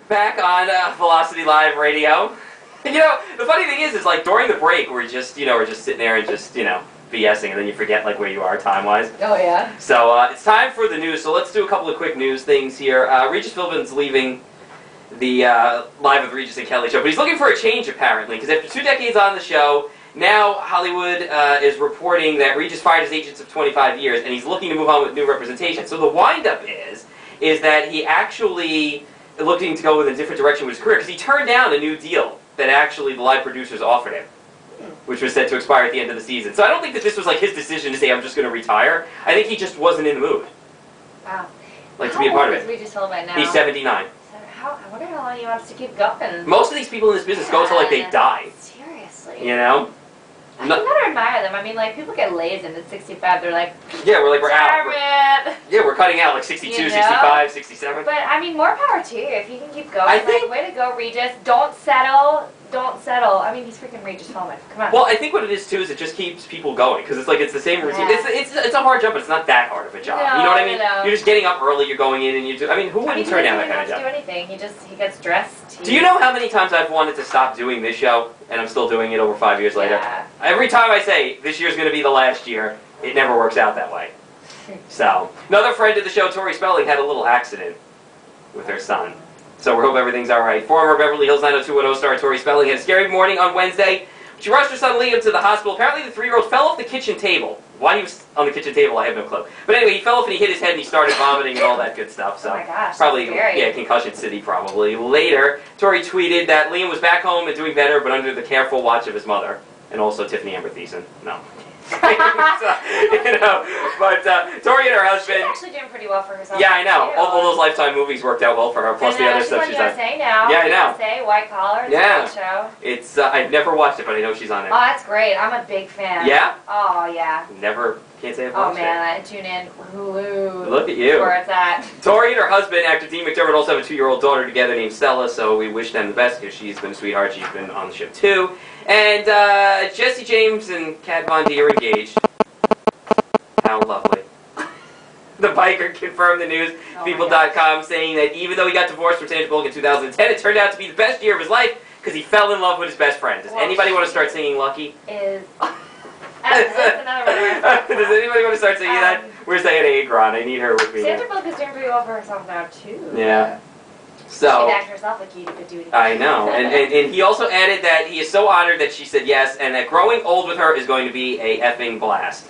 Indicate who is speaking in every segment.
Speaker 1: Back on Velocity Live Radio. You know, the funny thing is like during the break, we're just sitting there and just, BSing, and then you forget like where you are time-wise.
Speaker 2: Oh yeah.
Speaker 1: So it's time for the news. So let's do a couple of quick news things here. Regis Philbin's leaving the Live with Regis and Kelly show, but he's looking for a change apparently, because after 2 decades on the show, now Hollywood is reporting that Regis fired his agents of 25 years, and he's looking to move on with new representation. So the wind-up is that he actually looking to go in a different direction with his career, because he turned down a new deal that actually the live producers offered him, which was set to expire at the end of the season. So I don't think that this was like his decision to say, I'm just going to retire. I think he just wasn't in the mood.
Speaker 2: Wow.
Speaker 1: Like to be a part of it.
Speaker 2: How old is Regis Philbin now?
Speaker 1: He's 79.
Speaker 2: So I wonder how long he wants to keep going.
Speaker 1: Most of these people in this business go until like they die.
Speaker 2: Seriously.
Speaker 1: You know?
Speaker 2: I never admire them. I mean, like, people get lazy and at 65 they're like,
Speaker 1: yeah, we're out. We're cutting out like 62, 65, 67.
Speaker 2: But, I mean, more power to you if you can keep going. Like, way to go, Regis. Don't settle. Don't settle. I mean, he's freaking Regis Philbin. Come on.
Speaker 1: Well, I think what it is, too, is it just keeps people going. Because it's like, it's the same routine. Yeah. It's a hard job, but it's not that hard of a job.
Speaker 2: No,
Speaker 1: you know what I mean?
Speaker 2: No.
Speaker 1: You're just getting up early, you're going in, and you do... I mean, who wouldn't turn down that kind of job?
Speaker 2: He doesn't do anything. He gets dressed.
Speaker 1: Do you know how many times I've wanted to stop doing this show, and I'm still doing it over 5 years later?
Speaker 2: Yeah.
Speaker 1: Every time I say, this year's going to be the last year, it never works out that way. So, another friend of the show, Tori Spelling, had a little accident with her son. So we hope everything's alright. Former Beverly Hills 90210 star Tori Spelling had a scary morning on Wednesday. She rushed her son Liam to the hospital. Apparently the 3-year-old fell off the kitchen table. Why he was on the kitchen table, I have no clue. But anyway, he fell off and he hit his head and he started vomiting and all that good stuff. So
Speaker 2: oh my gosh,
Speaker 1: probably,
Speaker 2: scary.
Speaker 1: yeah, concussion city probably. Later, Tori tweeted that Liam was back home and doing better, but under the careful watch of his mother. And also Tiffany Amber Thiessen. No. So, but Tori and her husband.
Speaker 2: She's actually doing pretty well for herself.
Speaker 1: Yeah, I know. All those Lifetime movies worked out well for her. Plus the other stuff she's on.
Speaker 2: USA now.
Speaker 1: Yeah, I know.
Speaker 2: USA, White Collar. It's a great show.
Speaker 1: It's I've never watched it, but I know she's on there.
Speaker 2: Oh, that's great. I'm a big fan.
Speaker 1: Yeah.
Speaker 2: Oh yeah.
Speaker 1: Never. Can't say I've
Speaker 2: watched
Speaker 1: watched
Speaker 2: it. Oh man, I tune in Hulu.
Speaker 1: Look at you.
Speaker 2: Where it's at.
Speaker 1: Tori and her husband, actor Dean McDermott, also have a 2-year-old daughter together named Stella. So we wish them the best because she's been a sweetheart. She's been on the ship too. And Jesse James and Kat Von D are engaged. How lovely. The biker confirmed the news, People.com, saying that even though he got divorced from Sandra Bullock in 2010, it turned out to be the best year of his life because he fell in love with his best friend. Does anybody want to start singing Lucky?
Speaker 2: That's another one.
Speaker 1: Does anybody want to start singing that? Where's Diana Agron? I need her with me.
Speaker 2: Sandra Bullock is doing pretty well for herself now, too.
Speaker 1: Yeah. So,
Speaker 2: she backed herself like you could do it.
Speaker 1: I know. And he also added that he is so honored that she said yes, and that growing old with her is going to be a effing blast.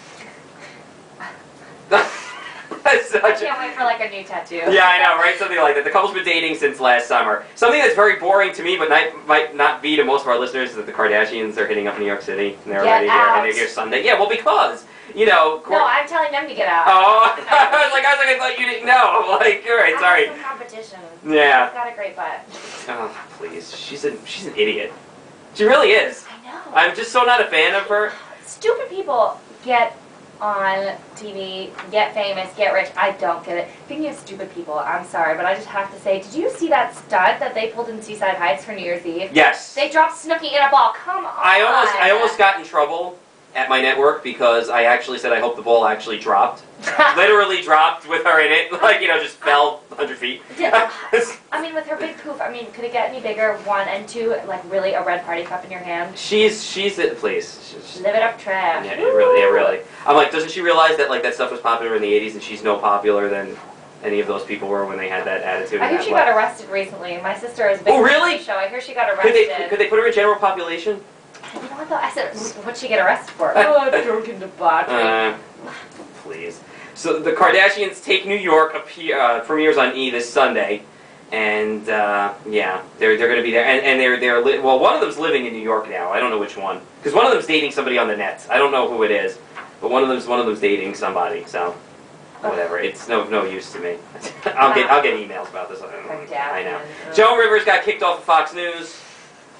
Speaker 2: I can't wait for like a new tattoo.
Speaker 1: Yeah, I know, right? Something like that. The couple's been dating since last summer. Something that's very boring to me, but might not be to most of our listeners, is that the Kardashians are hitting up New York City. And they're already here, and they're here Sunday. Yeah, well, because,
Speaker 2: No, I'm telling them to get out.
Speaker 1: Oh, I thought you didn't know. I'm like, you're right, sorry.
Speaker 2: Some competition.
Speaker 1: Yeah.
Speaker 2: She's got a great butt.
Speaker 1: Oh, please. She's an idiot. She really is.
Speaker 2: I know.
Speaker 1: I'm just so not a fan of her.
Speaker 2: Stupid people get on TV, get famous, get rich. I don't get it. Speaking of stupid people, I'm sorry, but I just have to say, did you see that stunt that they pulled in Seaside Heights for New Year's Eve?
Speaker 1: Yes.
Speaker 2: They dropped Snooki in a ball. Come on.
Speaker 1: I almost got in trouble at my network because I actually said I hope the ball actually dropped. Literally dropped with her in it. Like, just fell 100 feet.
Speaker 2: I mean, with her big poof, I mean, could it get any bigger? 1 and 2, like really a red party cup in your hand?
Speaker 1: She's it, please.
Speaker 2: Live it up, trash.
Speaker 1: Yeah, really. I'm like, doesn't she realize that like that stuff was popular in the 80s and she's no popular than any of those people were when they had that attitude?
Speaker 2: I hear she got arrested recently. My sister is a big fan of the show. I hear she got arrested.
Speaker 1: Could they put her in general population?
Speaker 2: You know what though? I said, what'd she get arrested for? Oh, drunken debauchery.
Speaker 1: Please. So the Kardashians Take New York premieres on E! This Sunday, and yeah, they're going to be there, and well, one of them's living in New York now. I don't know which one, because one of them's dating somebody on the net. I don't know who it is, but one of them's dating somebody. So whatever, it's no use to me. I'll get emails about this. I know. Joan Rivers got kicked off of Fox News,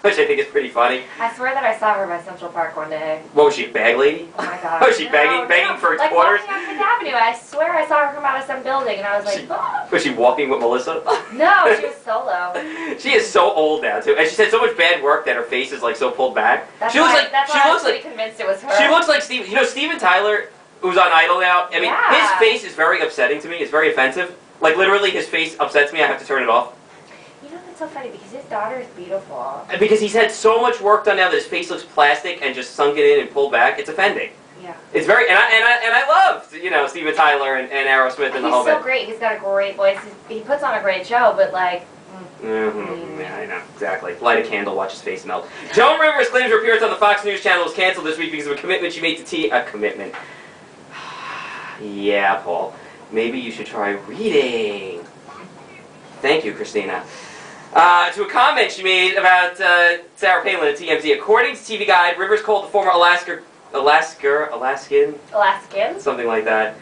Speaker 1: which I think is pretty funny.
Speaker 2: I swear that I saw her by Central Park one day.
Speaker 1: What was she, a bag lady?
Speaker 2: Oh my god.
Speaker 1: Was she begging for
Speaker 2: like
Speaker 1: quarters?
Speaker 2: Walking on Fifth Avenue. I swear I saw her come out of some building, and I was like, oh.
Speaker 1: Was she walking with Melissa?
Speaker 2: No, she was solo.
Speaker 1: She is so old now too, and she said so much bad work that her face is like so pulled back.
Speaker 2: She looks like I was pretty convinced it was her.
Speaker 1: She looks like Steven. Steven Tyler, who's on Idol now. I mean, his face is very upsetting to me. It's very offensive. Like literally, his face upsets me. I have to turn it off.
Speaker 2: You know what's so funny because his daughter is beautiful.
Speaker 1: Because he's had so much work done now that his face looks plastic and just sunk it in and pulled back. It's offending.
Speaker 2: Yeah.
Speaker 1: It's very, and I love, you know, Steven Tyler and Aerosmith and the whole
Speaker 2: bit. He's
Speaker 1: bit.
Speaker 2: so great. He's got a great voice. He puts on a great show, but like.
Speaker 1: Yeah, I know, exactly. Light a candle, watch his face melt. Joan Rivers claims her appearance on the Fox News channel was canceled this week because of a commitment she made to a commitment. Yeah, Paul. Maybe you should try reading. Thank you, Krystina. To a comment she made about Sarah Palin at TMZ. According to TV Guide, Rivers called the former Alaskan? Something like that.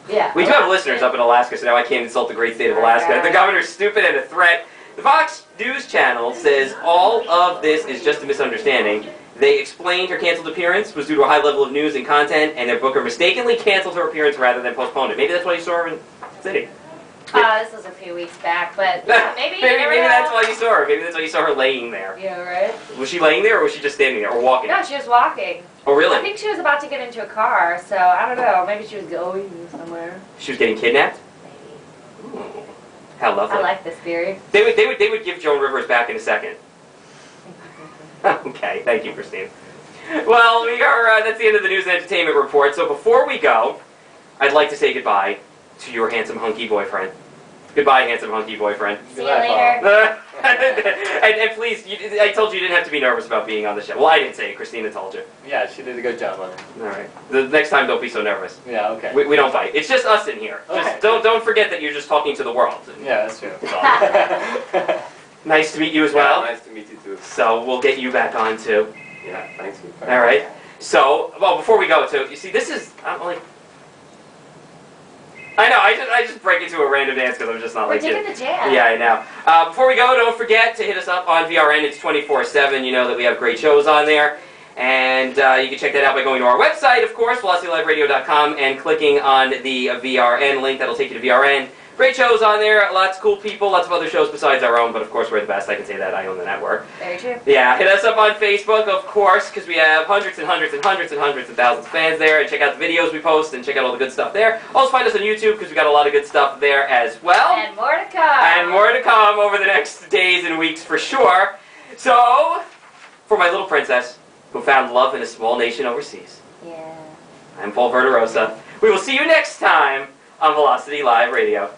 Speaker 2: Yeah.
Speaker 1: We do have listeners up in Alaska, so now I can't insult the great state of Alaska. The governor's stupid and a threat. The Fox News channel says all of this is just a misunderstanding. They explained her canceled appearance was due to a high level of news and content, and their booker mistakenly canceled her appearance rather than postponed it. Maybe that's why you saw her in the city.
Speaker 2: This was a few weeks back, but yeah, maybe
Speaker 1: that's why you saw her. Maybe that's why you saw her laying there.
Speaker 2: Yeah, right?
Speaker 1: Was she laying there, or was she just standing there, or walking?
Speaker 2: No, she was walking.
Speaker 1: Oh, really?
Speaker 2: I think she was about to get into a car, so I don't know. Maybe she was going somewhere.
Speaker 1: She was getting kidnapped?
Speaker 2: Maybe.
Speaker 1: Ooh. How lovely.
Speaker 2: I like this theory.
Speaker 1: They would give Joan Rivers back in a second. Okay, thank you, Krystina. Well, we are, that's the end of the news and entertainment report. So before we go, I'd like to say goodbye to your handsome hunky boyfriend. Goodbye, handsome hunky boyfriend.
Speaker 2: See you later.
Speaker 1: and please, I told you didn't have to be nervous about being on the show. Well, I didn't say it. Krystina told you.
Speaker 3: Yeah, she did a good job on it.
Speaker 1: All right. The next time, don't be so nervous.
Speaker 3: Yeah, okay.
Speaker 1: We don't bite. It's just us in here.
Speaker 3: Okay.
Speaker 1: Just don't forget that you're just talking to the world.
Speaker 3: Yeah, that's true.
Speaker 1: Nice to meet you as well.
Speaker 3: Yeah, nice to meet you too.
Speaker 1: So we'll get you back on too.
Speaker 3: Yeah, thanks.
Speaker 1: All right. So, well, before we go, so you see, this is I know. I just break into a random dance because I'm just not
Speaker 2: We're
Speaker 1: like you.
Speaker 2: digging the jam.
Speaker 1: Yeah, I know. Before we go, don't forget to hit us up on VRN. It's 24/7. You know that we have great shows on there. And you can check that out by going to our website, of course, velocityliveradio.com, and clicking on the VRN link. That'll take you to VRN. Great shows on there. Lots of cool people. Lots of other shows besides our own. But, of course, we're the best. I can say that. I own the network.
Speaker 2: Very true.
Speaker 1: Yeah, hit us up on Facebook, of course, because we have hundreds and hundreds and hundreds and hundreds of thousands of fans there. And check out the videos we post and check out all the good stuff there. Also find us on YouTube because we got a lot of good stuff there as well.
Speaker 2: And more to come.
Speaker 1: And more to come over the next days and weeks for sure. So, for my little princess who found love in a small nation overseas,
Speaker 2: Yeah.
Speaker 1: I'm Paul Verderosa. We will see you next time on Velocity Live Radio.